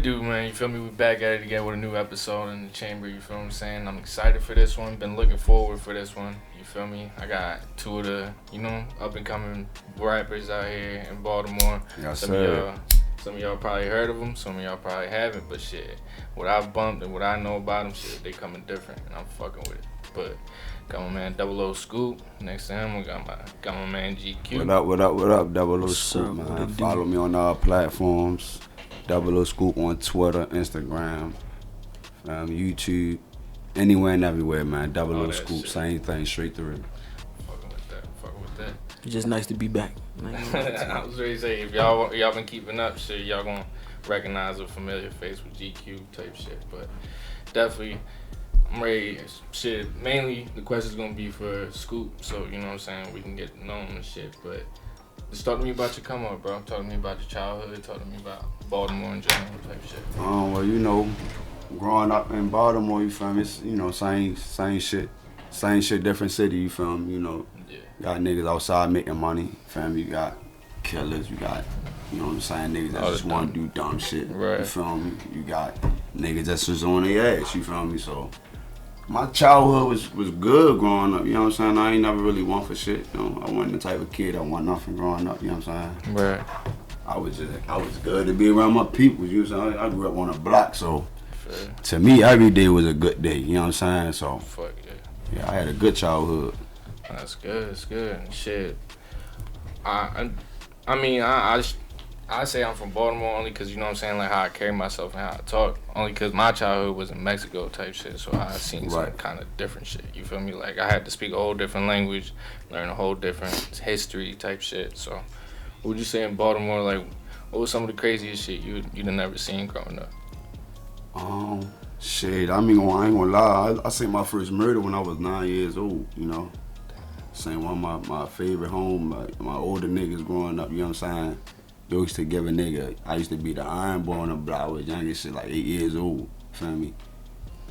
it do, man? You feel me? We back at it again with a new episode in the chamber, you feel what I'm saying? I'm excited for this one. Been looking forward for this one, you feel me? I got two of the, up and coming rappers out here in Baltimore. Yes, some of y'all probably heard of them, some of y'all probably haven't, but shit, what I've bumped and what I know about them, shit, they coming different, and I'm fucking with it. But got my man Double0 Scoop. Next to him, we got my man GQ. What up, Double0 Scoop, man. Follow me on all platforms. Double0 Scoop on Twitter, Instagram, YouTube, anywhere and everywhere, man. Double0 Scoop, shit. Same thing, straight through. Fucking with that. It's just nice to be back. I was ready to say, if y'all been keeping up, shit, y'all gonna recognize a familiar face with GQ type shit. But definitely, I'm ready. Shit, mainly the question's gonna be for Scoop, so you know what I'm saying, we can get to know him and shit. But just talk to me about your come up, bro. Talk to me about your childhood. Talk to me about Baltimore in general type shit. Well, growing up in Baltimore, you feel me? It's, same shit, different city, you feel me? Yeah. Got niggas outside making money, fam. You got killers, you got, niggas that just want to do dumb shit, right. You feel me? You got niggas that's just on their ass, you feel me? So my childhood was good growing up, you know what I'm saying? I ain't never really want for shit, I wasn't the type of kid that want nothing growing up, you know what I'm saying? Right. I was good to be around my people, you know what I'm saying? I grew up on a block, so to me, every day was a good day, you know what I'm saying? So, fuck yeah. Yeah, I had a good childhood. That's good. Shit. I say I'm from Baltimore only because, you know what I'm saying, like how I carry myself and how I talk. Only because my childhood was in Mexico type shit, so I seen some kind of different shit. You feel me? Like I had to speak a whole different language, learn a whole different history type shit. So, what would you say in Baltimore? Like, what was some of the craziest shit you'd have never seen growing up? Shit, I ain't gonna lie. I seen my first murder when I was 9 years old, Seen one of my favorite home, like my older niggas growing up, you know what I'm saying? They used to give a nigga, I used to be the iron boy on the block. I was young as shit, like 8 years old, feel me?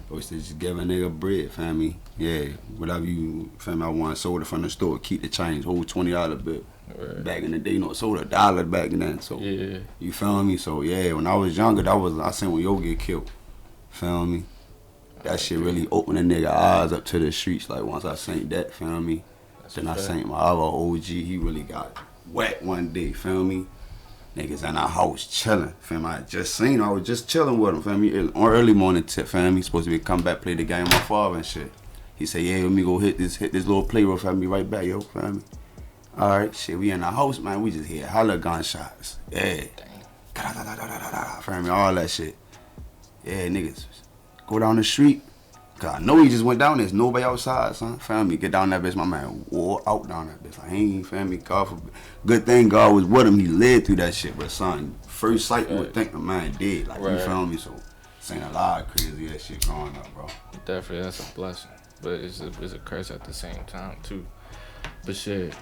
They used to just give a nigga bread, feel me? Yeah, whatever you, feel me, I want soda from the store, keep the change, hold $20 bill. Right. Back in the day, soda $1 back then, so yeah. You feel me? So yeah, when I was younger, I seen when Yo get killed, feel me? That shit really opened a nigga eyes up to the streets, like once I seen that, feel me? Then I seen my other OG, he really got wet one day, feel me? Niggas in our house chilling, feel me? I just seen him, I was just chilling with him, feel me? On early morning tip, feel me? Supposed to be come back, play the game with my father and shit. He said, yeah, let me go hit this little play rough, feel me? Right back, yo, feel me? Alright, shit, we in the house, man, we just hear hella gunshots. Yeah. Feel me? All that shit. Yeah, niggas, go down the street. Cause I know he just went down there. There's nobody outside, son. Feel me? Get down that bitch. My man wore out down that bitch. Like, he ain't, feel me? Good thing God was with him. He led through that shit. But, son, first sight, you would think the man dead. Like, you feel me? So, seen a lot of crazy ass shit growing up, bro. Definitely, that's a blessing. But it's a curse at the same time, too. But, shit,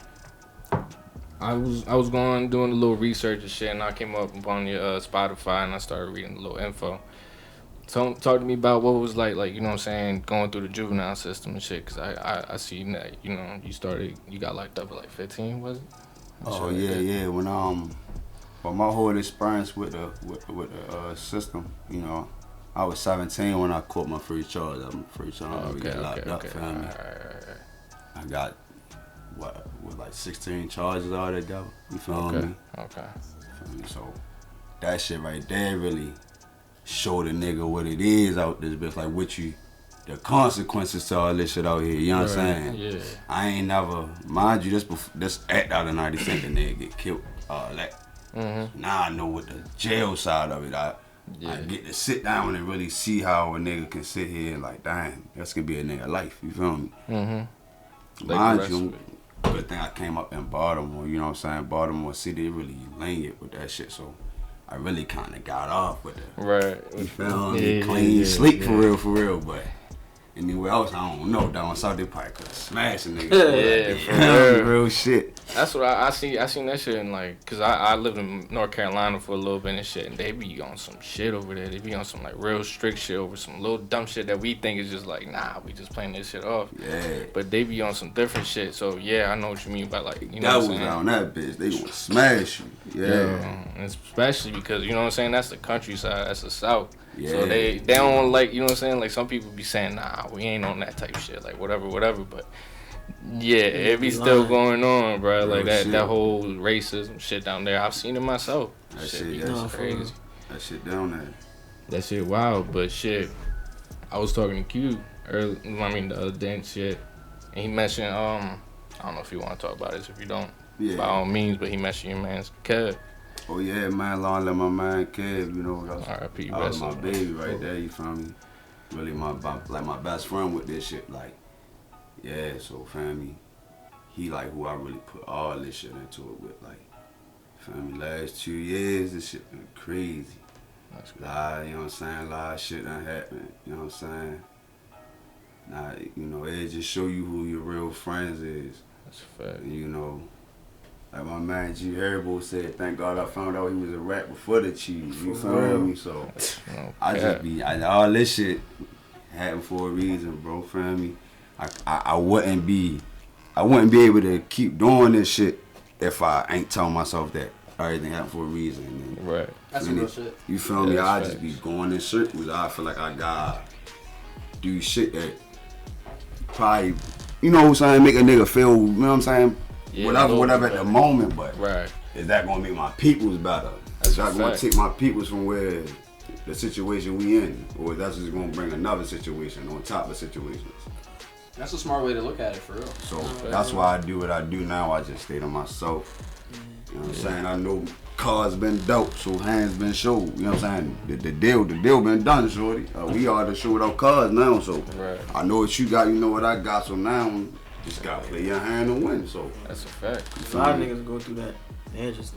I was doing a little research and shit, and I came up upon your Spotify, and I started reading a little info. So talk to me about what it was like, you know what I'm saying, going through the juvenile system and shit, because I see that, you got locked up at like 15, was it? Oh, yeah. When, but my whole experience with the system, I was 17 when I caught my first charge. I'm first charge, locked up, feel me? I got, like 16 charges altogether, you feel me? Okay. Feel me? So that shit right there really show the nigga what it is out this bitch, like the consequences to all this shit out here, you know what I'm saying? Yeah. I ain't never, mind you, this act out of 96, the nigga get killed, Now I know what the jail side of it, I get to sit down and really see how a nigga can sit here and like, damn, that's gonna be a nigga life, you feel me? Mind you, good thing I came up in Baltimore, you know what I'm saying? Baltimore City, they really lenient with that shit, so I really kind of got off with it. Right. You feel me? Clean sleep for real, but anywhere else, I don't know. Down south, they probably could smash a nigga. For real. Real shit. That's what I see. I seen that shit in like, cause I lived in North Carolina for a little bit and shit, and they be on some shit over there. They be on some like real strict shit over some little dumb shit that we think is just like, nah, we just playing this shit off. Yeah. But they be on some different shit. So yeah, I know what you mean by like, you know that what I'm was saying. on that bitch. They gonna smash you. Yeah. And especially because you know what I'm saying. That's the countryside. That's the South. Yeah. So they don't like, you know what I'm saying. Like some people be saying, nah, we ain't on that type of shit. Like whatever. But yeah, it be still going on, bro. Like that whole racism shit down there. I've seen it myself. That shit that's crazy. That shit down there. That shit wild, but shit. I was talking to Q early, the other day and shit, and he mentioned I don't know if you want to talk about this. If you don't, by all means. But he mentioned your man's Kev. Oh yeah, man, long live my man Kev. You know, R.I.P. That was my baby right there. You feel me? Really my best friend with this shit. Like. Yeah, so family, he like who I really put all this shit into it with. Like, family, last 2 years, this shit been crazy. That's good. You know what I'm saying? A lot of shit done happened. You know what I'm saying? Now, you know, it just show you who your real friends is. That's a fact. And, you know, like my man G Herbo said, thank God I found out he was a rat before the cheese. You feel me? So, all this shit happened for a reason, bro, family. I wouldn't be able to keep doing this shit if I ain't telling myself that everything happened for a reason. And right. That's some real shit. You feel me? I just be going in circles. I feel like I gotta do shit that probably, you know what I'm saying, make a nigga feel, you know what I'm saying? Yeah, whatever at the moment, but is that gonna make my peoples better? Is that gonna take my peoples from where the situation we in? Or is that just gonna bring another situation on top of situations? That's a smart way to look at it, for real. So that's why I do what I do now. I just stay to myself. You know what I'm saying? I know cards been dope, so hands been showed. You know what I'm saying? The deal been done, shorty. We are to show our cards now, so I know what you got, you know what I got. So now just gotta play your hand and win. So that's a fact. A lot of niggas go through that. They just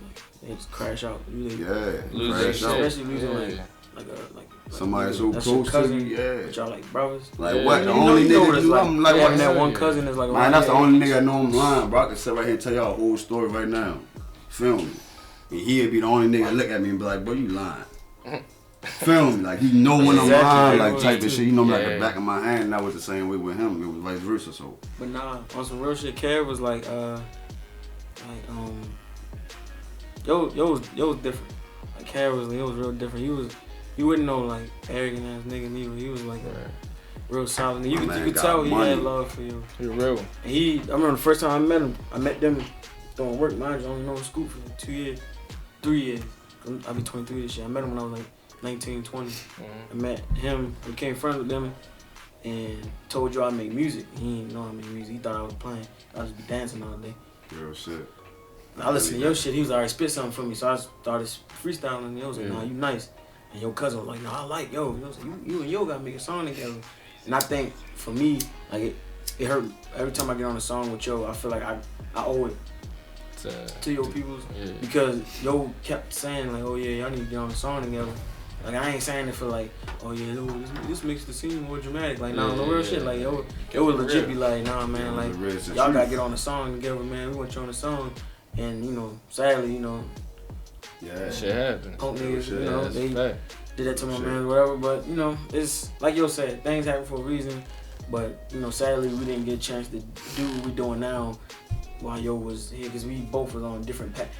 crash out. Lose crash out. Especially losing like somebody so close to you, but y'all like brothers. Like what? The only nigga you know I'm like having that one cousin is like. Man, that's the only nigga I know I'm lying, bro. I can sit right here and tell y'all a whole story right now. Feel me? And he'd be the only nigga look at me and be like, bro, you lying. Feel me? Like he know when I'm lying, like type of shit. He know me like the back of my hand. And that was the same way with him. It was vice versa. So. But nah, on some real shit, Kev was like yo was different. Like Kev was real different. You wouldn't know like arrogant ass nigga neither. He was like real solid. And you could tell he had love for you. He real. And I remember the first time I met him. I met them doing work. Mind you, I only known Scoop for like 2 years, 3 years. I'll be 23 this year. I met him when I was like 19, 20. I met him, became friends with them, and told you I make music. He didn't know I make music. He thought I was playing. I just be dancing all day. Real shit. I listened to your shit. He was already spit something for me, so I started freestyling. And he was like, "Nah, you nice." And your cousin was like, "Nah, I like yo." He was like, "You and yo gotta make a song together." And I think for me, like it hurt every time I get on a song with yo. I feel like I owe it to your peoples because yo kept saying like, "Oh yeah, y'all need to get on a song together." Like I ain't saying it for like, "Oh yeah, this makes the scene more dramatic." Like no real shit. Like yo, it would legit be like, "Nah, man, like y'all gotta get on a song together, man. We want you on a song." And you know, sadly, you know, shit happened. Punk niggas, you know, they did that to my man, whatever. But you know, it's like yo said, things happen for a reason. But you know, sadly, we didn't get a chance to do what we're doing now while yo was here because we both was on different paths.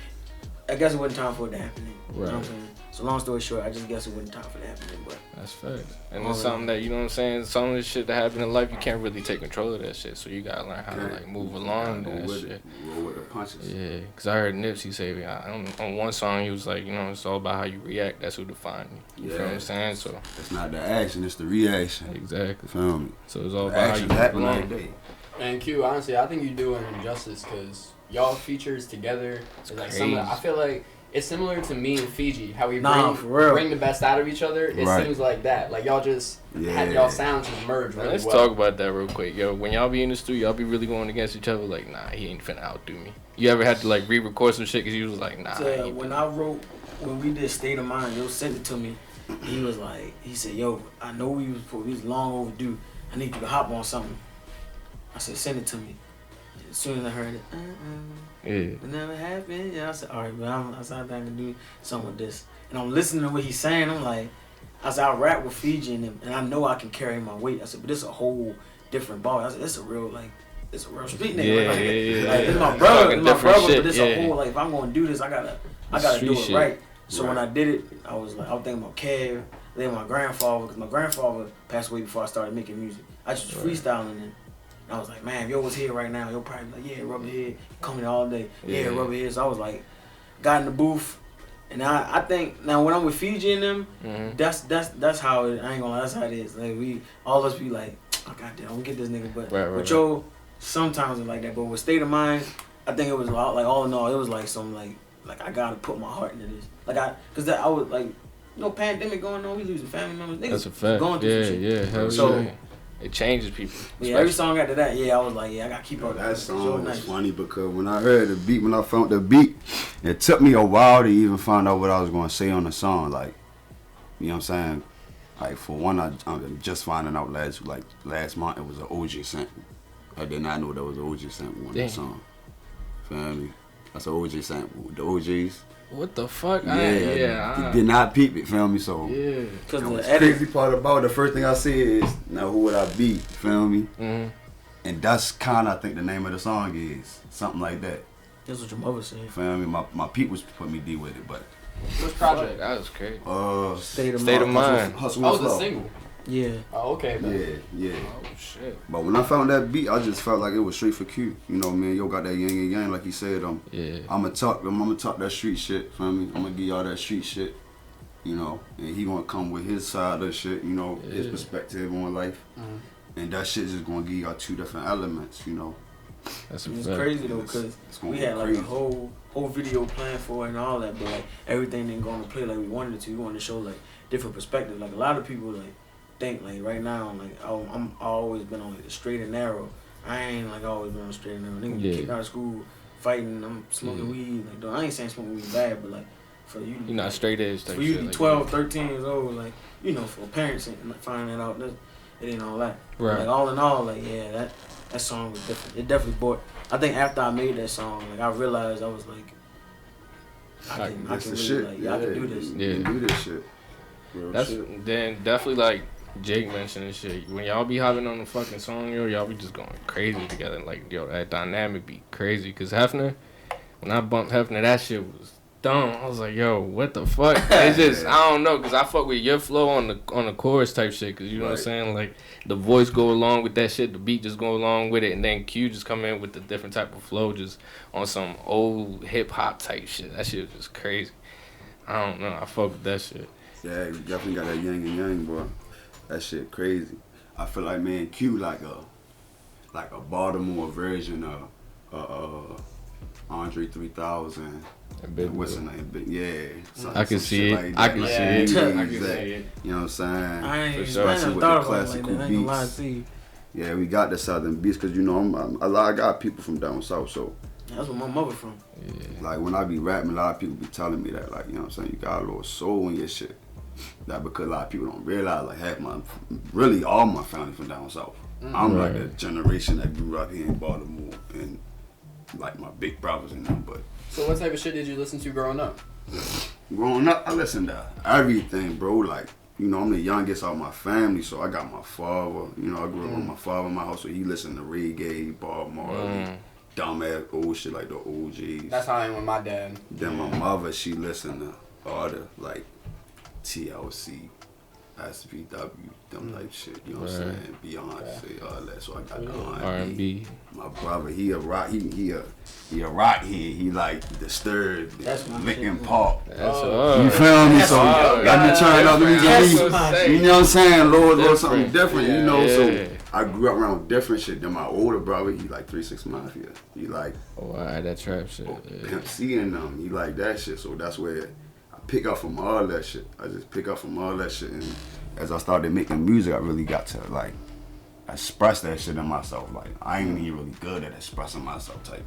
I guess it wasn't time for it to happen. You know what I'm saying? So long story short, I just guess it wasn't time for it to happen. But that's fact. And it's something that, you know what I'm saying, some of the shit that happen in life, you can't really take control of that shit. So you gotta learn how to like move along and that shit. Roll with the punches. Yeah, because I heard Nipsey say on one song, he was like, you know, it's all about how you react. That's who define you. You feel what I'm saying? So it's not the action, it's the reaction. Exactly. Feel me? So it's all about how you happen every day. And Q, honestly, I think you're doing injustice because y'all features together is like some of the, I feel like it's similar to me and Fiji, how we bring the best out of each other. It seems like that. Like y'all just have y'all sounds just merge really Let's talk about that real quick. Yo, when y'all be in the studio, y'all be really going against each other like, nah, he ain't finna outdo me. You ever had to like re-record some shit because you was like, nah. When we did State of Mind, yo sent it to me. He was like, he said, yo, I know we was long overdue. I need you to hop on something. I said, send it to me. As soon as I heard it, it never happened. Yeah, I said, all right, but I said, I think I can do something with this. And I'm listening to what he's saying. I'm like, I said, I rap with Fiji and I know I can carry my weight. I said, but this is a whole different ball. I said, it's a real street nigga. Like, it's my brother, but this a whole, like, if I'm going to do this, I gotta do it right. So when I did it, I was thinking about Kev, then my grandfather, because my grandfather passed away before I started making music. I just was freestyling and I was like, man, if yo was here right now, yo probably like, yeah, Rubberhead, coming all day. Yeah, Rubberhead. So I was like, got in the booth. And I think now when I'm with Fiji and them, that's how it, I ain't gonna lie, that's how it is. Like all of us be like, oh goddamn, I'm gonna get this nigga. But with yo, sometimes it's like that. But with State of Mind, I think it was like all in all, it was like some like I gotta put my heart into this. Like I was like, pandemic going on, we losing family members. Niggas that's a fact. Going through some shit. Hell so, yeah. It changes people. Yeah, every song after that, I was like, I gotta keep up. That song was funny because when I heard the beat, when I found the beat, it took me a while to even find out what I was gonna say on the song. Like, you know what I'm saying? Like for one, I'm just finding out last month it was an OG sample. I did not know there was an OG sample on the song. Feel me? That's an OG sample. The OGs. What the fuck? I did not peep it, feel me? So because the crazy part about it, the first thing I said is, now who would I be? Feel me? Mm-hmm. And that's kind of I think the name of the song is something like that. That's what your mother said. Feel me? My peoples put me D with it, but which project? That was crazy. State of Mind. Hustle was the single. Yeah. Oh, okay. Yeah. Oh shit. But when I found that beat, I just felt like it was straight for Q. You know, man, yo got that yin and yang, like he said. I'ma talk that street shit. Feel me? I'm gonna give y'all that street shit. You know, and he gonna come with his side of the shit. You know, his perspective on life, and that shit is gonna give y'all two different elements. You know. It's crazy though, cause we had like a whole video planned for it and all that, but like everything didn't go into play like we wanted it to. We wanted to show like different perspectives. Like a lot of people like think like right now, like I'm always been on like the straight and narrow. I ain't like always been on the straight and narrow. Nigga kicked out of school, fighting. I'm smoking weed. Like I ain't saying smoking weed bad, but like for you, you're not straight edge. For you to be 12, 13 years old, like for parents and finding that out, it ain't all that. Right. Like all in all, like that song was different. It definitely brought. I think after I made that song, like I realized I was like, I can really shit. like I can do this. You can do this shit. That's shit. Then definitely like Jake mentioned and shit. When y'all be hopping on the fucking song, y'all be just going crazy together. Like that dynamic be crazy. Cause Hefner, when I bumped Hefner, that shit was dumb. I was like, yo, what the fuck? It's just I don't know, cause I fuck with your flow on the chorus type shit, cause you know what I'm saying, like the voice go along with that shit, the beat just go along with it, and then Q just come in with the different type of flow, just on some old hip hop type shit. That shit was just crazy. I don't know, I fuck with that shit. Yeah, you definitely got that yin and yang, bro. That shit crazy. I feel like man, Q like a Baltimore version of Andre 3000. What's the name? Yeah. I can see it. I can see it. You know what I'm saying? I ain't with the classical beats. Yeah, we got the southern beats because you know I got people from down south, so. That's where my mother from. Yeah. Like when I be rapping, a lot of people be telling me that, like, you know what I'm saying, you got a little soul in your shit. That because a lot of people don't realize, like, all my family from down south. I'm like a generation that grew up here in Baltimore and like my big brothers and them, but. So what type of shit did you listen to growing up? Growing up, I listened to everything, bro. Like, you know, I'm the youngest of my family, so I got my father. You know, I grew up with my father in my house, so he listened to reggae, Bob Marley, dumbass old shit like the OGs. That's how I am with my dad. Then my mother, she listened to all the, like, TLC, SVW, them type shit, you know what I'm saying? Beyonce, all that. So I got the R&B. My brother, he a rock head. He like Disturbed, Linkin Park. You feel me? So got me trying out you know what I'm saying? Lord, something different, you know. So I grew up around different shit. Then my older brother, he like 3 6 Mafia. He like that trap shit. Pimp C and them. He like that shit. So that's where I pick up from all that shit. I just pick up from all that shit, and as I started making music, I really got to like express that shit in myself. Like I ain't even really good at expressing myself type.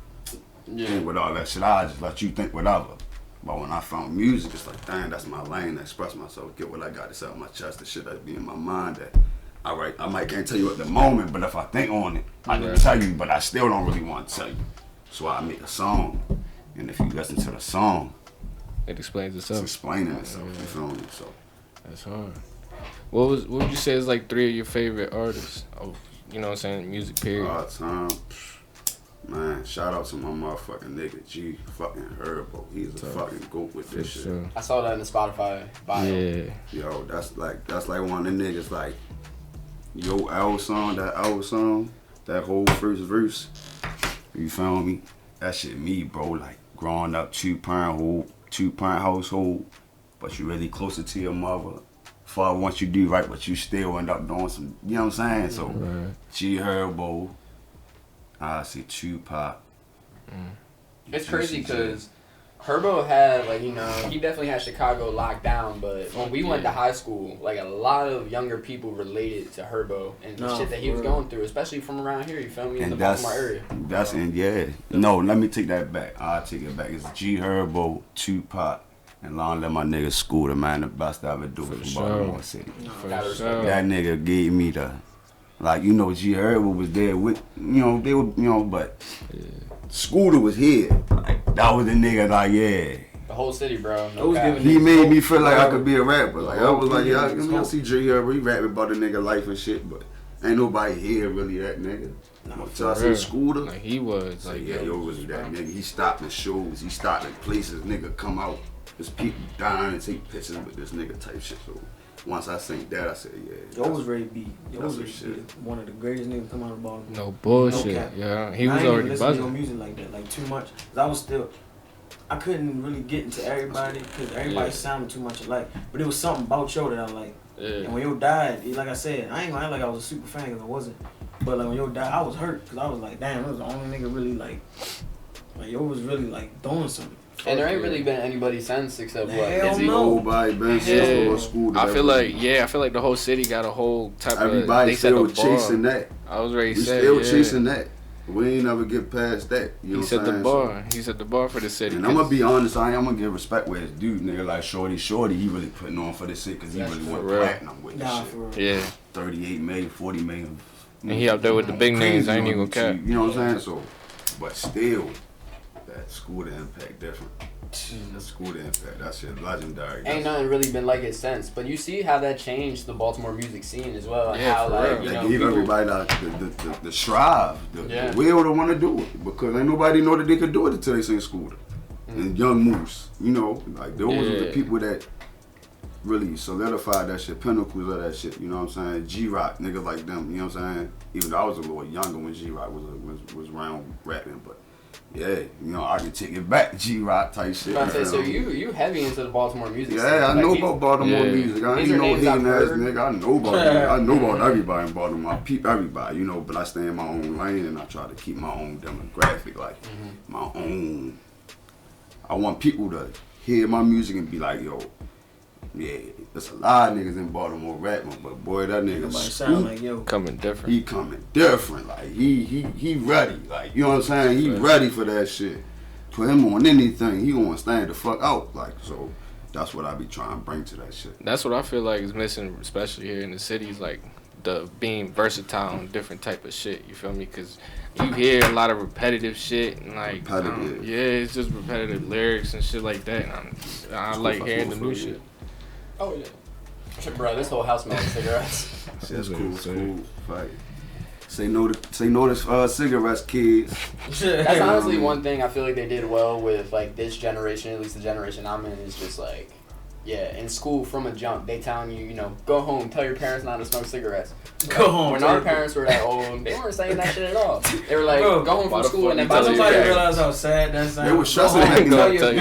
Yeah. And with all that shit, I just let you think whatever. But when I found music, it's like, dang, that's my lane to express myself, get what I got to say on my chest, the shit that be in my mind that all right, I might can't tell you at the moment, but if I think on it, I can tell you, but I still don't really want to tell you. So I make a song, and if you listen to the song, it explains itself. It's explaining itself, you feel me? So that's hard. What would you say is like 3 of your favorite artists? Oh, you know what I'm saying? Music period. All time. Man, shout out to my motherfucking nigga G fucking Herbo. He's a fucking goat with this shit. I saw that in the Spotify bio. Yeah. Yo, that's like one of them niggas like Yo L song, that whole first verse. You feel me? That shit me, bro. Like growing up two-parent household, but you really closer to your mother. Father wants you to do right, but you still end up doing some, you know what I'm saying? So G Herbo. I see Tupac. It's crazy because Herbo had, like, you know, he definitely had Chicago locked down, but when we went to high school, like, a lot of younger people related to Herbo and the shit that he was going through, especially from around here, you feel me, in the Baltimore area. No, let me take that back. I'll take it back. It's G Herbo, Tupac, and long let my nigga Scooter, man, the best I ever do from Baltimore City. That nigga gave me the... Like, you know, G Herbo was there with, you know, they were, you know, but Scooter was here. Like, that was the nigga, like, yeah. The whole city, bro. He made me feel like I could be a rapper. Like, I was like, yeah, I see G Herbo, he rapping about the nigga life and shit, but ain't nobody here really that nigga. So I see Scooter. Like, he was. Like, yeah, yo, really that nigga. He stopped the shows, he stopped at places, nigga come out. There's people dying and take pictures with this nigga type shit, so. Once I seen that, I said, yeah. Yo was ready to be. Yo was ready to be one of the greatest niggas come out of Baltimore. No bullshit. Yeah, he was already buzzing. I didn't listen to music like that, like too much. Cause I couldn't really get into everybody because everybody sounded too much alike. But it was something about Yo that I liked. Yeah. And when Yo died, like I said, I ain't gonna act like I was a super fan because I wasn't. But like when Yo died, I was hurt because I was like, damn, it was the only nigga really like Yo was really like doing something. And there ain't really been anybody since except what? Nobody been since school. I feel like the whole city got a whole type everybody of. Everybody still chasing that. I was ready to say. We still chasing that. We ain't never get past that. You know he set the bar. He set the bar for the city. And I'm gonna be honest, I'm gonna give respect where his dude, nigga, like Shorty, he really putting on for this shit because he really went platinum with this shit. Yeah. 38 million, 40 million. And he up there with the big names. I ain't even gonna cap. You know what I'm saying? So, but still, that Scooter impact different. The Scooter impact, that shit legendary. Ain't nothing really been like it since. But you see how that changed the Baltimore music scene as well. Yeah, how like you know, gave everybody the strive, the will to want to do it because ain't nobody know that they could do it until they seen Scooter and Young Moose. You know, like those were the people that really solidified that shit, pinnacles of that shit. You know what I'm saying? G-Rock, niggas like them. You know what I'm saying? Even though I was a little younger when G-Rock was around rapping, but. Yeah, you know, I can take it back, G-Rock type shit. So you heavy into the Baltimore music scene. Yeah, I know about Baltimore music. I ain't no hating ass nigga. I know about it. I know about everybody in Baltimore. I peep everybody, you know, but I stay in my own lane and I try to keep my own demographic, like my own. I want people to hear my music and be like, yo, yeah, there's a lot of niggas in Baltimore rapping, but boy, that nigga sound like Yo. Coming different. He coming different. Like he ready. Like, you know what I'm saying? He ready for that shit. Put him on anything, he gonna stand the fuck out. Like, so that's what I be trying to bring to that shit. That's what I feel like is missing, especially here in the cities, like the being versatile and different type of shit. You feel me? Because you hear a lot of repetitive shit and like it's just repetitive lyrics and shit like that. And I like hearing the new shit. Oh yeah, bro, this whole house smells like cigarettes. That's cool. Fight. Say no to cigarettes, kids. That's honestly one thing I feel like they did well with like this generation, at least the generation I'm in, is just like, yeah, in school from a jump, they telling you, you know, go home, tell your parents not to smoke cigarettes. Go home. When our parents were that old, they weren't saying that shit at all. They were like, go home from school and then buy somebody realized how sad that sounds. They was stressing back. You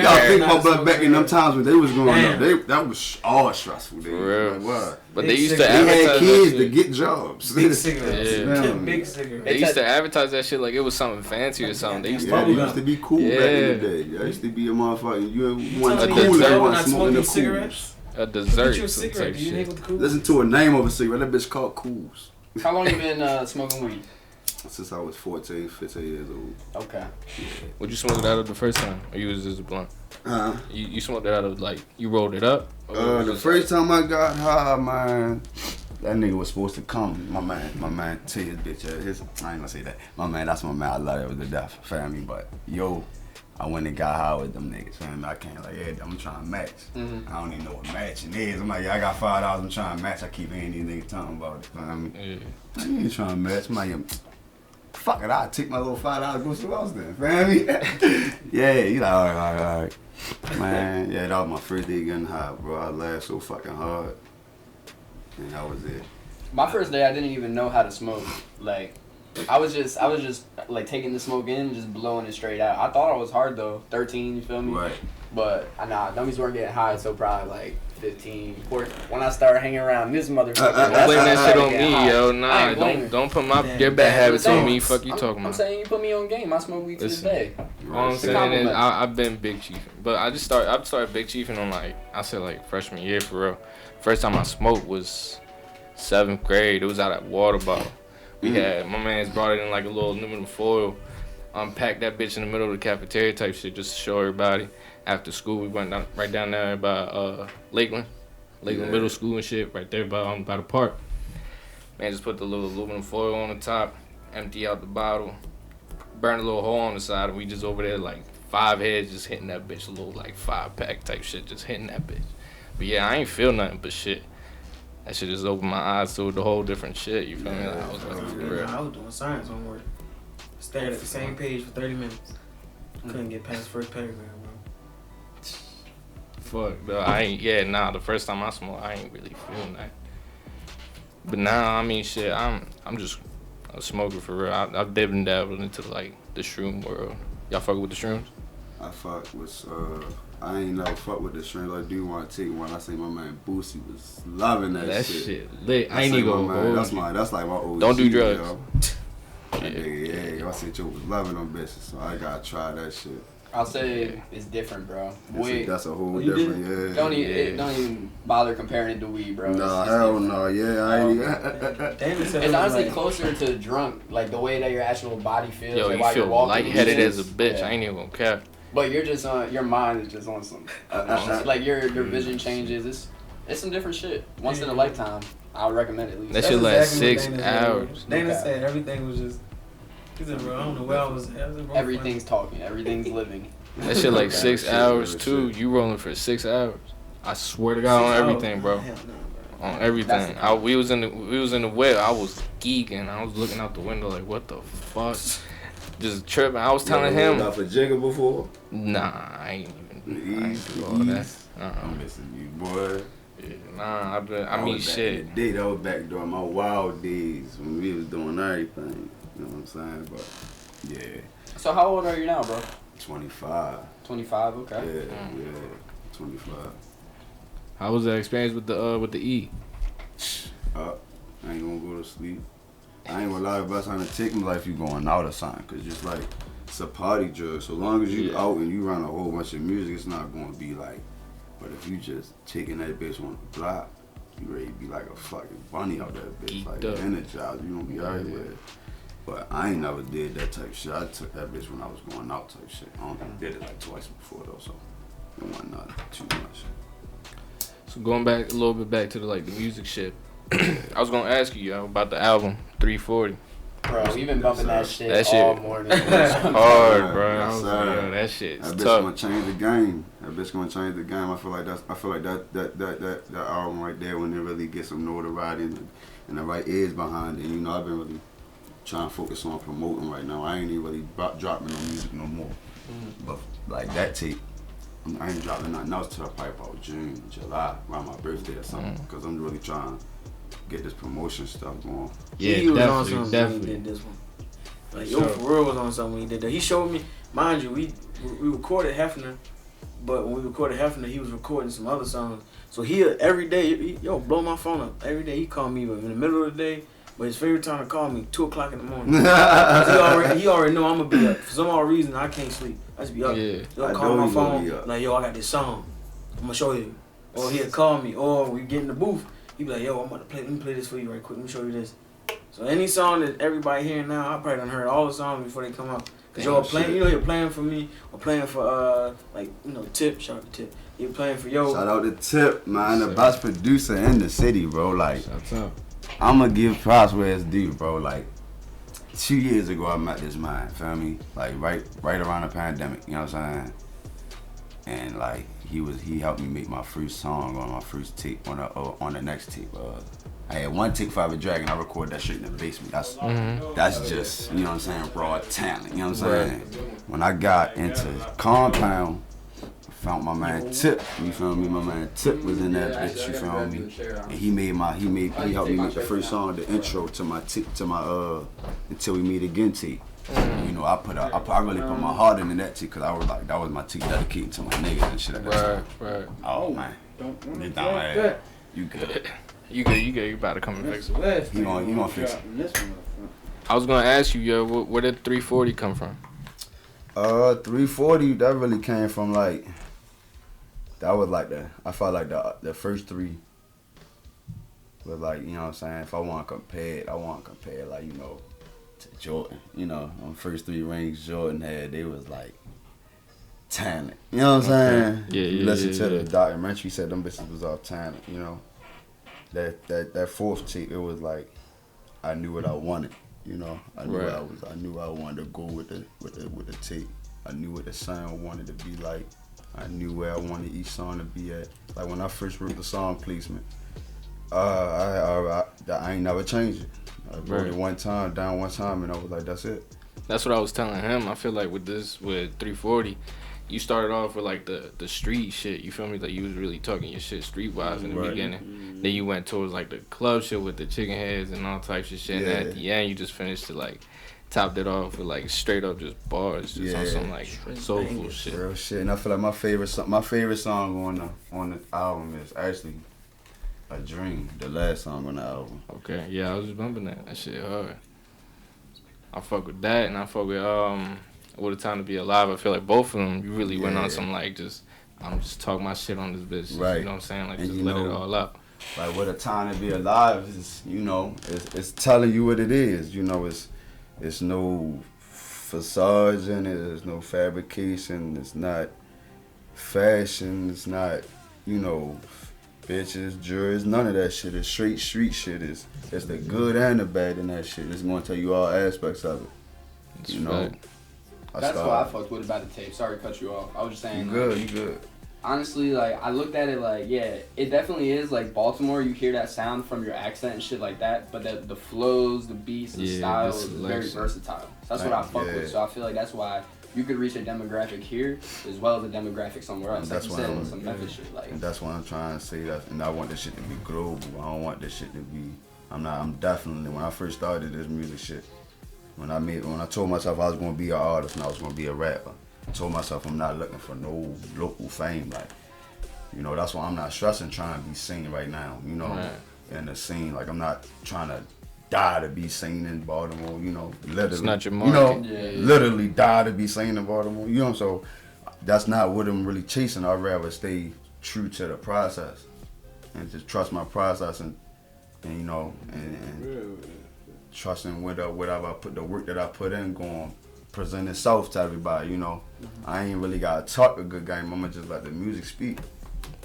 gotta think about back in them times when they was growing up. That was all stressful. For real. Like, but they used to advertise. They had kids to get jobs. Big cigarettes. Big cigarettes. They used to advertise that shit like it was something fancy or something. They used to be cool back in the day. I used to be a motherfucker. You want cool and want smoking the cigarettes. A dessert. You a cigarette. Do you hang with the Cools? Listen to a name of a cigarette. That bitch called Cools. How long you been smoking weed? Since I was 14, 15 years old. Okay. Yeah. Would you smoke it out of the first time? Or you was just a blunt? You smoked it out of, like, you rolled it up? The first time I got high, man, that nigga was supposed to come. My man, to his bitch. I ain't gonna say that. My man, that's my man. I love him to death, family. But yo, I went and got high with them niggas, fam. I can't like, yeah, I'm trying to match. I don't even know what matching is. I'm like, yeah, I got $5. I'm trying to match. I keep hearing these niggas talking about it, fam. I ain't trying to match. I'm like, fuck it, I'll take my little $5 go somewhere else then, fam. Yeah, you like, all right. Man, yeah, that was my first day getting high, bro. I laughed so fucking hard. And that was it. My first day, I didn't even know how to smoke. Like, I was just like taking the smoke in and just blowing it straight out. I thought I was hard though, 13, you feel me? Right. But nah, dummies weren't getting high until probably like 15. When I started hanging around this motherfucker. Don't blame that shit on me, yo. Nah, don't put your bad habits on me. Fuck you talking about. I'm saying you put me on game. I smoke weed to this day. All I'm saying is I've been big chiefing, but I started big chiefing on like freshman year for real. First time I smoked was 7th grade. It was out at water bottle. We had my man's brought it in like a little aluminum foil, unpacked that bitch in the middle of the cafeteria type shit just to show everybody. After school, we went right down there by Lakeland Middle School and shit, right there by the park. Man, just put the little aluminum foil on the top, empty out the bottle, burn a little hole on the side, and we just over there like 5 heads just hitting that bitch, a little like 5-pack type shit, just hitting that bitch. But yeah, I ain't feel nothing but shit. That shit just opened my eyes to the whole different shit, you feel me? Like, I was like, for real. I was doing science homework. Stared at the same page for 30 minutes. Couldn't get past the first paragraph, bro. Fuck, though. The first time I smoked, I ain't really feeling that. But now, I mean, shit, I'm just a smoker for real. I've dipped and dabbled into, like, the shroom world. Y'all fuck with the shrooms? I fuck with, I ain't never fuck with the shrooms. I do want to take one. I say my man Boosie was loving that shit. That shit lit. I ain't even gonna that's like my OG. Don't do drugs. Yeah, I said you was loving them bitches, so I gotta try that shit. I'll say it's different, bro. That's a whole different, Don't even bother comparing it to weed, bro. Nah, hell no, I ain't. It's honestly closer to drunk, like the way that your actual body feels. Yo, like, you while feel you're walking, lightheaded as a bitch. I ain't even gonna care. But you're just your mind is just on some, like your vision changes. It's some different shit. Once in a lifetime, I would recommend it at least. That shit lasts 6 hours. Dana said everything was just. He said, bro, I don't know where I was at. Everything's talking. Everything's living. That shit like 6 hours too. You rolling for 6 hours. I swear to God on everything, bro. On everything. We was in the web. I was geeking. I was looking out the window like, what the fuck? Just tripping. I was telling him. You for Jigga before? Nah, I ain't do all that. I'm missing you, boy. Yeah, nah, I mean, shit. That was back during my wild days when we was doing everything. You know what I'm saying? But yeah. So how old are you now, bro? 25. 25, okay. Yeah, 25. How was that experience with the E? I ain't gonna go to sleep. I ain't gonna lie, if I trying to take me like you going out or something, cause just like it's a party drug. So long as you out and you run a whole bunch of music, it's not gonna be like. But if you just taking that bitch on the block, you ready to be like a fucking bunny out that bitch, like energized. You gonna be alright with it. But I ain't never did that type shit. I took that bitch when I was going out type shit. I don't think I did it like twice before though, so it wasn't not too much. So going back a little bit back to the music shit. I was gonna ask you about the album 340. Bro, we've been bumping that shit all morning. Hard, bro. That shit's tough. That bitch gonna change the game. I feel like that album right there, when they really get some notoriety and the right ears behind it. You know, I've been really trying to focus on promoting right now. I ain't even really dropping no music no more. But like that tape, I ain't dropping nothing else till probably about June, July, around my birthday or something. Because I'm really trying to get this promotion stuff going. Yeah, he was on something when he did this one. Like, Yo, for real was on something when he did that. He showed me, mind you, we recorded Hefner, but when we recorded Hefner, he was recording some other songs. So every day, blow my phone up. Every day he called me in the middle of the day, but his favorite time to call me, 2 o'clock in the morning. he already know I'm going to be up. For some odd reason, I can't sleep. I just be up. He'll call my phone, like, yo, I got this song. I'm going to show you. Or he'll call me, or we get in the booth. He be like, yo, let me play this for you right quick. Let me show you this. So any song that everybody hearing now, I probably done heard all the songs before they come out. Cause you're playing, you're playing for me, or playing for Tip. Shout out to Tip. You're playing for yo. Shout out to Tip, man, the best producer in the city, bro. Like, shout out. I'm gonna give props where it's due, bro. Like 2 years ago, I met this man. Feel me? Like right around the pandemic. You know what I'm saying? And like he helped me make my first song on my first tape on the next tape. I had one take for a Dragon. I recorded that shit in the basement. That's just, you know what I'm saying, raw talent. You know what I'm saying? When I got into Compound, I found my man Tip. You feel me? My man Tip was in that bitch. You feel me? And he helped me make the first song, the intro to my Until We Meet Again tape. You know, I really put my heart into that tape because I was like, that was my tape dedicated to my niggas and shit like that. Right. Oh man, get down my ass. You good? You about to come and fix it. He gonna fix it. I was gonna ask you, yo, where did 340 come from? 340, that really came from like, that was like I felt like the first three was like, you know what I'm saying, if I want to compare it, like, you know, to Jordan. You know, on the first 3 rings Jordan had, they was like talent. You know what I'm saying? Yeah. You listen to the documentary, said them bitches was all talent, you know. That fourth tape, it was like I knew what I wanted, you know. I knew I wanted to go with the tape. I knew what the sound wanted to be like. I knew where I wanted each song to be at. Like when I first wrote the song placement, I ain't never changed it. I wrote it one time, down one time, and I was like, that's it. That's what I was telling him. I feel like with 340, you started off with like the street shit. You feel me? Like you was really talking your shit streetwise in the beginning. Then you went towards like the club shit with the chicken heads and all types of shit. And at the end, you just finished to like topped it off with like straight up just bars, just on some like soulful shit. Real shit. And I feel like my favorite song on the album is actually A Dream, the last song on the album. Okay, yeah, I was just bumping that. That shit hard. I fuck with that, and I fuck with What a Time to Be Alive. I feel like both of them, you really went on some like I'm just talking my shit on this bitch. Right. You know what I'm saying? Like, and just let it all out. Like, What a Time to Be Alive is, you know, it's telling you what it is. You know, it's no facades in it. There's no fabrication. It's not fashion. It's not, you know, bitches, jewelry, none of that shit. It's straight street shit. It's the good and the bad in that shit. It's going to tell you all aspects of it. That's you know? That's what I fucked with about the tape. Sorry to cut you off. I was just saying. You good. Honestly, like, I looked at it like, yeah, it definitely is like Baltimore. You hear that sound from your accent and shit like that, but the flows, the beats, the style is very versatile. So that's what I fuck with. So I feel like that's why you could reach a demographic here as well as a demographic somewhere else. Like you said, some Memphis shit. Like, and that's what I'm trying to say. And I want this shit to be global. I don't want this shit to be. I'm definitely, when I first started this music shit, when I told myself I was gonna be an artist and I was gonna be a rapper, I told myself I'm not looking for no local fame. Like, you know, that's why I'm not stressing trying to be seen right now. You know, in the scene. Like, I'm not trying to die to be seen in Baltimore. You know, literally. It's not your market. You know, literally die to be seen in Baltimore. You know, so that's not what I'm really chasing. I'd rather stay true to the process and just trust my process and you know and trusting whatever I put, the work that I put in, going present itself to everybody. You know, I ain't really gotta talk a good game. I'ma just let the music speak,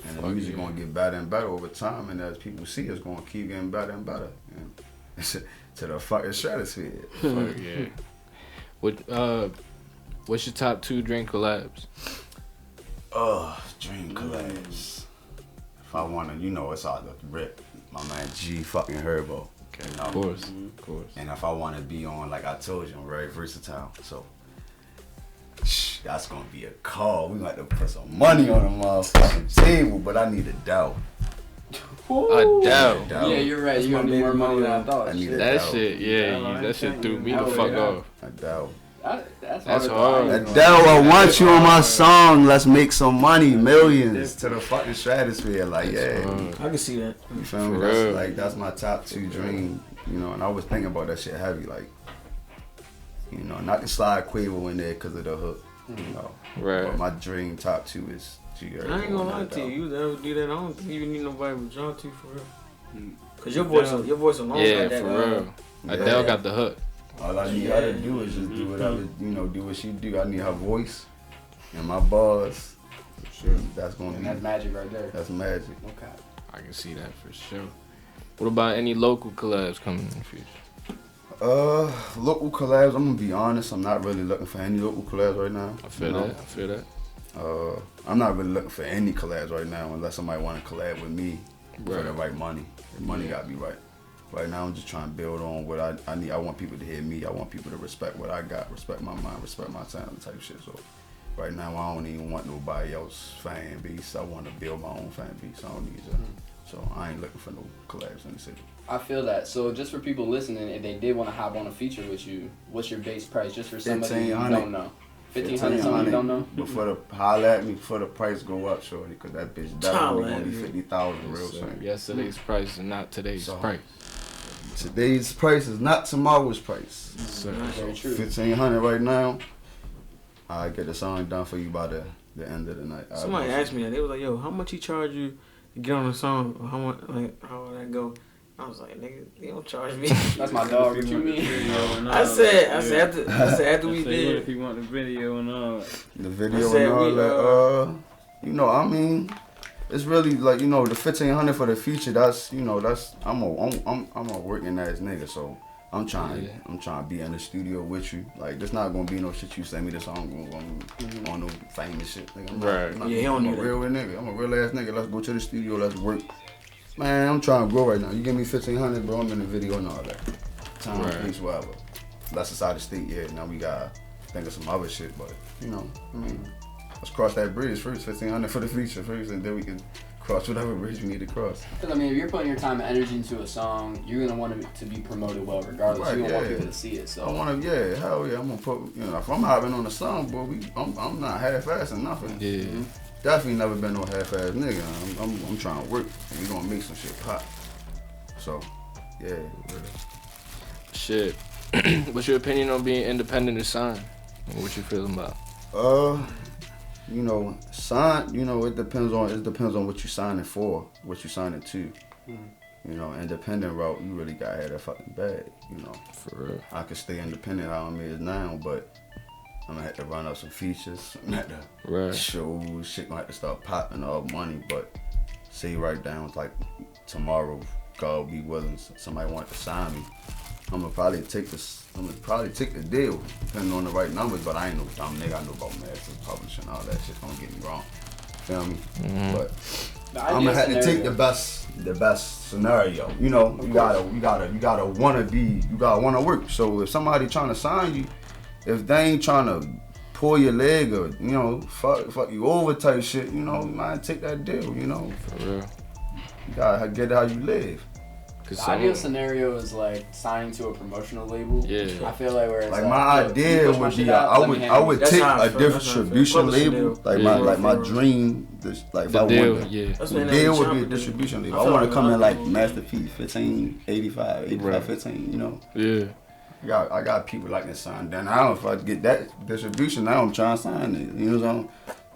and the music gonna get better and better over time. And as people see, it's gonna keep getting better and better, and to the fucking stratosphere. Fuck yeah. What's your top 2 dream collabs? Dream collabs. If I wanna, you know, it's all the rip. My man G fucking Herbo. Okay, you know? Of course. And if I want to be on, like I told you, I'm very versatile. So that's gonna be a call. We might have to put some money on the motherfucking table, but I need a dough. A dough. Yeah, you're right. You're gonna need more money than I thought. I need a that dough. shit. Yeah, that shit threw me the fuck off. A dough. That's hard. Adele, I want you on my song. Let's make some money, millions to the fucking stratosphere. Like, yeah, I can see that. You feel me? That's my top 2 dream. You know, and I was thinking about that shit heavy. Like, you know, not to slide Quavo in there because of the hook. You know, but my dream top 2 is G. I ain't gonna lie to you. You ever do that? I don't think you need nobody with John T for real. Cause your voice alone. Yeah, like that, for real. Adele got the hook. All I need her to do is just do whatever, you know, do what she do. I need her voice and my bars. Sure, that's gonna be. That's magic right there. That's magic. Okay. I can see that for sure. What about any local collabs coming in the future? Local collabs, I'm gonna be honest, I'm not really looking for any local collabs right now. I feel that. I'm not really looking for any collabs right now unless somebody want to collab with me for the right money. The money gotta be right. Right now I'm just trying to build on what I need. I want people to hear me. I want people to respect what I got, respect my mind, respect my talent type shit. So right now I don't even want nobody else fan base. I want to build my own fan base. I don't need that. So I ain't looking for no collabs in the city. I feel that. So just for people listening, if they did want to hop on a feature with you, what's your base price? Just for somebody you don't know. 1,500, something you don't know? Before the holler at me, before the price go up, shorty, because that bitch definitely gonna be 50,000 real soon. Yesterday's price is not today's price. Today's price is not tomorrow's price. Very true. 1,500 right now. I get the song done for you by the end of the night. Somebody asked me that. They was like, "Yo, how much he charge you to get on the song? Or how much? Like, how would that go?" I was like, "Nigga, they don't charge me." That's my dog. What you mean? I said after we did. What if you want the video and all? The video and all that. You know, I mean, it's really like, you know, the 1,500 for the feature. That's, you know, that's I'm a working ass nigga, so I'm trying to be in the studio with you. Like, there's not gonna be no shit you send me the song on no famous shit. Like, I'm a real nigga. I'm a real ass nigga. Let's go to the studio. Let's work. Man, I'm trying to grow right now. You give me 1,500, bro. I'm in the video and all that. Time, space, whatever. That's inside the state. Yeah. Now we gotta think of some other shit, but you know, I mean, let's cross that bridge first. 1,500 for the feature first, and then we can cross whatever bridge we need to cross. Because I mean, if you're putting your time and energy into a song, you're gonna want it to be promoted well, regardless. You don't want people to see it. So I want to, hell yeah, I'm gonna put. You know, if I'm hopping on the song, boy, I'm not half-assing nothing. Yeah. Definitely never been no half-ass nigga. I'm trying to work, and we gonna make some shit pop. So, yeah. Shit. What's your opinion on being independent and signed? What you feeling about? You know, sign. You know, it depends on what you signing for, what you signing to. You know, independent route, you really gotta have that fucking bag. You know, for real. I could stay independent how I'm is now, but I'm gonna have to run up some features. I'm gonna have to show shit. Gonna have to start popping all money. But say right down, like tomorrow, God be willing, somebody want to sign me. I'm gonna probably take the deal, depending on the right numbers. But I ain't no dumb nigga. I know about masters, publishing, all that shit. Don't get me wrong. Feel me? But I'm gonna have to take the best scenario. You know, you gotta wanna work. So if somebody trying to sign you, if they ain't trying to pull your leg or, you know, fuck you over type shit, you know, man, take that deal, you know. For real. You gotta get how you live. The ideal scenario is like signing to a promotional label. Yeah. I feel like whereas like my idea would be I would take a distribution label. Like my dream, like if I wanted the deal would be a distribution label. I want to come in like Masterpiece 1585, 15, you know. Yeah. I got people like to sign. Then I don't know if I get that distribution. Now I'm trying to sign it. You know what I'm saying?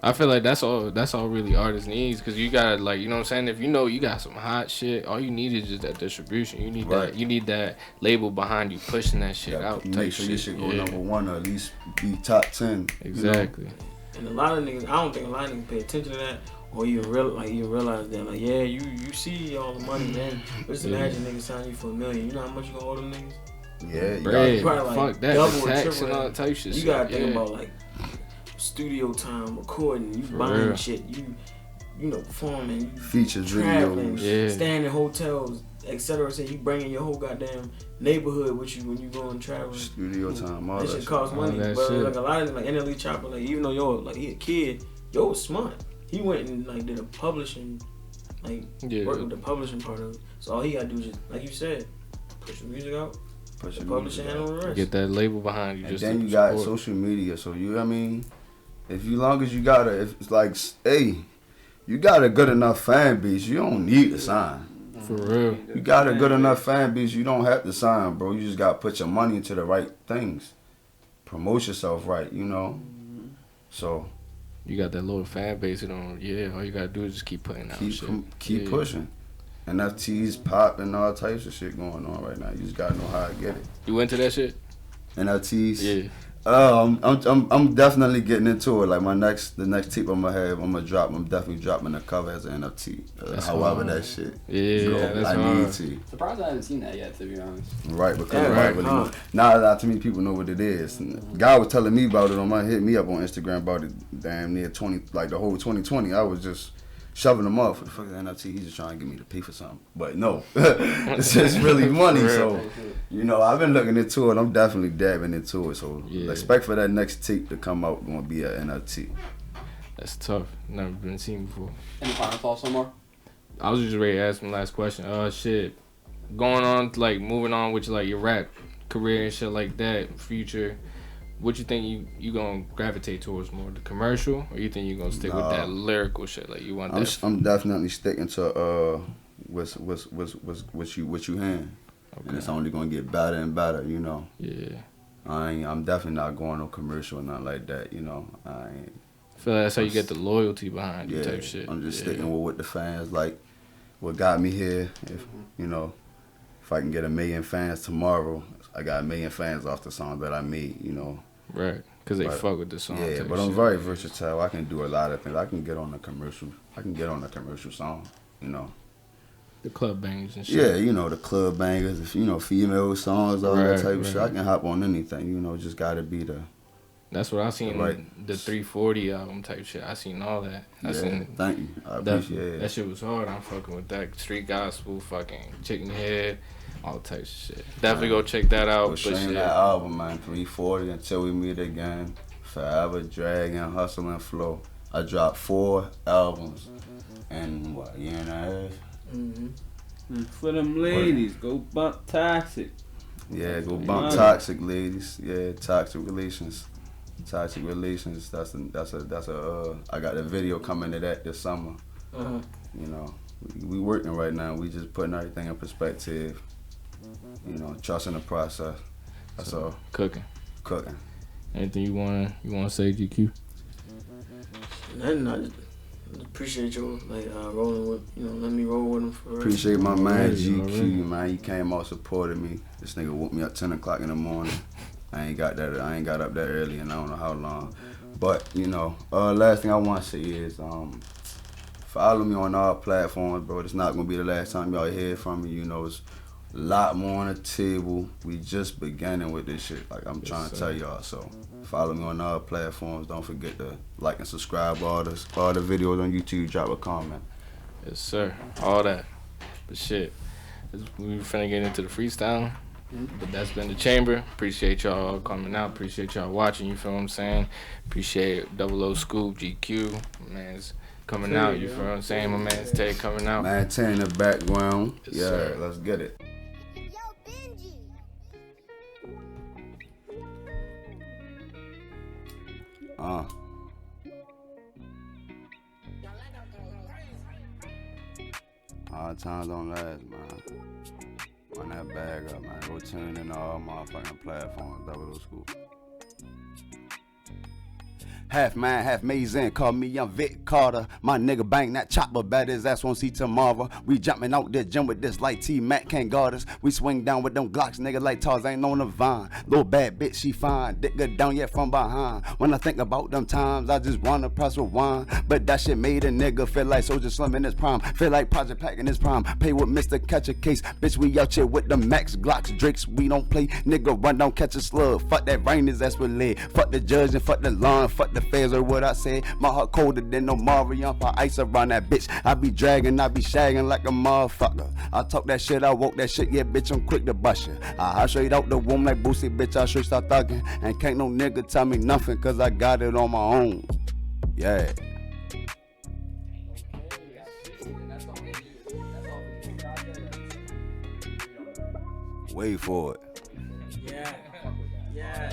I feel like that's all really artists needs, because you gotta, like, you know what I'm saying, if you know you got some hot shit, all you need is just that distribution. You need that label behind you pushing that shit out. Make sure your shit go number one or at least be top 10. Exactly. You know? And a lot of niggas, I don't think a lot of niggas pay attention to that, or you realize that, like, yeah, you see all the money, man. But just imagine niggas sign you for $1 million. You know how much you gonna owe them niggas? Yeah, you probably like fuck that, double the tax or triple and all that type shit. You gotta think about like studio time, recording, you buying shit, you know, performing, you features, traveling, videos, staying in hotels, etc. So you bringing your whole goddamn neighborhood with you when you going traveling. Studio time, all that shit costs money. But like a lot of like NLE Chopper, like even though he a kid, was smart. He went and like did a publishing, worked with the publishing part of it. So all he gotta do is just, like you said, push your music out. Push your publishing and all the rest. Get that label behind you. And then you got social media. So if you long as you got if it's like, hey, you got a good enough fan base, you don't need to sign. For real. You got a good enough fan base, you don't have to sign, bro. You just got to put your money into the right things. Promote yourself right, you know. So. You got that little fan base, all you got to do is just keep putting out shit. Keep pushing. NFTs, pop, and all types of shit going on right now. You just got to know how to get it. You into that shit? NFTs? Yeah. I'm definitely getting into it. Like the next tape I'm definitely dropping the cover as an NFT. However that shit. Yeah, that's I hard. need to. Surprised I haven't seen that yet, to be honest. Right, because really know. Now that too many people know what it is. Guy was telling me about it hit me up on Instagram about it damn near 20, like the whole 2020. I was just shoving them off for the fucking NFT. He's just trying to get me to pay for something. But no, it's just really money. So, you know, I've been looking into it. I'm definitely dabbing into it. So expect for that next tape to come out going to be an NFT. That's tough. Never been seen before. Any final thoughts, somewhere? I was just ready to ask my last question. Shit. Going on, like, moving on with, like, your rap career and shit like that, future, what you think you gonna gravitate towards more, the commercial, or you think you gonna stick with that lyrical shit? Like you want that? I'm definitely sticking to what's you hand, and it's only gonna get better and better, you know. Yeah. I'm definitely not going no commercial or nothing like that, you know. I feel like that's how you get the loyalty behind you type shit. I'm just sticking with what the fans like, what got me here. If you know, if I can get 1 million fans tomorrow, I got 1 million fans off the song that I made, you know. Right, because they fuck with the song. Yeah, but I'm very versatile. I can do a lot of things. I can get on a commercial. I can get on a commercial song, you know. The club bangers and shit. Yeah, you know, the club bangers, if you know, female songs, all that type of shit. I can hop on anything, you know, just gotta be the... That's what I seen, the 340 album type shit. I seen all that. Thank you. I appreciate it. That shit was hard. I'm fucking with that. Street gospel, fucking chicken head, all types of shit. Definitely go check that out. But shit. That album, man, 340, Until We Meet Again, Forever, Dragon, Hustle and Flow. I dropped 4 albums in, what, a year and a half? And for them ladies, go bump Toxic. Yeah, go bump Toxic, ladies. Yeah, Toxic Relations. Toxic Relations. That's a. I got a video coming to that this summer. You know, we working right now. We just putting everything in perspective. You know, trusting the process. That's all. Cooking. Anything you wanna say, GQ? Nothing. I just appreciate you rolling with, you know, let me roll with him for real. Appreciate my man GQ, man. He came out, supported me. This nigga woke me up 10 o'clock in the morning. I ain't got up that early and I don't know how long. But, you know, last thing I want to say is follow me on all platforms, bro. It's not going to be the last time y'all hear from me. You know, it's a lot more on the table. We just beginning with this shit, like I'm trying to tell y'all. So follow me on all platforms. Don't forget to like and subscribe all the videos on YouTube. Drop a comment. Yes, sir. All that. But shit, we finna get into the freestyle. But that's been the chamber. Appreciate y'all coming out. Appreciate y'all watching. You feel what I'm saying? Appreciate Double0 Scoop, GQ. My man's coming out. You feel what I'm saying? My man's Tay coming out. Man, Tay in the background. Yes, yeah, sir. Let's get it. Hard times don't last, man. Run that bag up, man. Go tune in to all motherfucking platforms. Double0 Scoop. Half man, half Mazen, call me young Vic Carter. My nigga bang that chopper, bet his ass won't see tomorrow. We jumping out the gym with this like T-Mac can't guard us. We swing down with them Glocks, nigga like Tarzan on the vine. Little bad bitch, she fine, dick good down yet from behind. When I think about them times, I just wanna press rewind. But that shit made a nigga feel like Soldier Slim in his prime. Feel like Project Pack in his prime. Pay with Mr. Catch a Case, bitch we out here with the Max, Glocks, Drakes, we don't play. Nigga run down, catch a slug. Fuck that rain, his ass with lead. Fuck the judge and fuck the lawn, fuck the feds or what I said. My heart colder than no Mario. For ice around that bitch. I be dragging, I be shagging like a motherfucker. I talk that shit, I walk that shit, yeah, bitch, I'm quick to bust you. I straight out the womb like Boosie, bitch, I straight start thugging. And can't no nigga tell me nothing, cause I got it on my own. Yeah. Wait for it. Yeah.